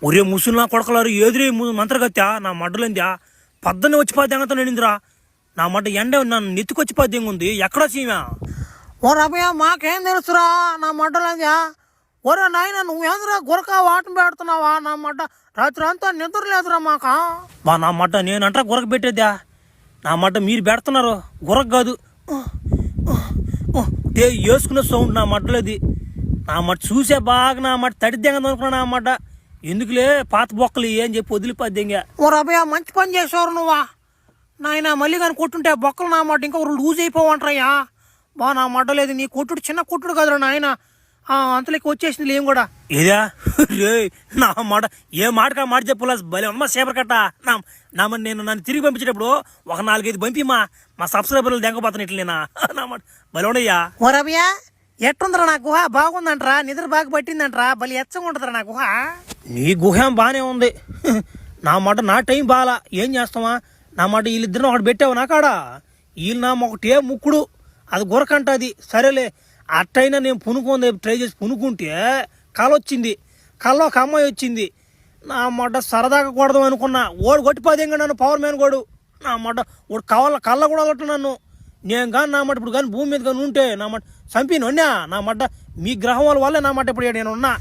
ఒరే ముసులు నా కొడకలారు ఎదురే మంత్రగత్యా నా మడ్డలేందా పద్దనే వచ్చి పాద్యంగతో నేనిందిరా నా మడ్డ ఎండ నన్ను నెత్తుకొచ్చి పాద్యంగా ఉంది ఎక్కడా సీమా ఓ రమయ్య మాకేం తెలుసురా నా మడ్డలేందా ఒరే నాయన నువ్వేంద్రా గురక వాటం పెడుతున్నావా నా మడ్డ రాత్రి అంతా నిద్ర లేదురా మాకా నా మడ్డ నేనంటా గురక పెట్టేద్దా నా మడ్డ మీరు పెడుతున్నారు గురక కాదు వేసుకున్న సౌండ్ నా మడ్డలేది నా మడ్డ చూసే బాగా నా మడ్డ తడిద్యంగా అనుకున్నా నా మడ్డ ఎందుకులే పాత బొక్కలు అని చెప్పి వదిలిపోద్దింగా ఓ రమయ్య మంచి పని చేసేవారు నువ్వా నాయన మళ్ళీ కానీ కొట్టుంటే బొక్కలు నా మాట ఇంకా లూజ్ అయిపోవంటారయ్యా నా మడ్డలేదు నీ కొట్టుడు చిన్న కొట్టుడు కదరా నాయన అంతలోకి వచ్చేసింది ఏం కూడా ఏదా రే నా మాట ఏ మాటకా మాట చెప్పు భలే అమ్మ సేపర్ కట్ట నేను నన్ను తిరిగి పంపించేటప్పుడు ఒక 4-5 పంపిమా మా సబ్స్క్రైబర్లు దెంగపోతాను ఇట్లా నేనా నా మాట భలే ఉండయ్యా ఓ రమయ్య ఎట్టుందరా నా గుహ బాగుందంటరా నిద్ర బాగా పట్టిందంటరా భలే ఎచ్చగా ఉంటుందిరా నా గుహ నీ గుహేం బాగానే ఉంది నా మాట నా టైం బాగా ఏం చేస్తావా నా మాట వీళ్ళిద్దరిని ఒకటి పెట్టావు నా కాడ వీళ్ళు నా ఒకటే ముక్కుడు అది గురకంట అది సరేలే అట్టయినా నేను పునుకుంది ట్రై చేసి పునుకుంటే కళ వచ్చింది కళ్ళ ఒక అమ్మాయి వచ్చింది నా మాట సరదాగా కొడదాం అనుకున్నా ఓడి కొట్టిపోదేంగా నన్ను పవర్ మ్యాన్ కోడు నా మాట ఓడి కళ్ళ కూడా కొట్టు నన్ను నేను కానీ నా మాట ఇప్పుడు కానీ భూమి మీద కానీ ఉంటే నా మాట చంపినొన్నా నా మాట మీ గ్రహం వల్ల నా మాట ఇప్పుడు నేను ఉన్నా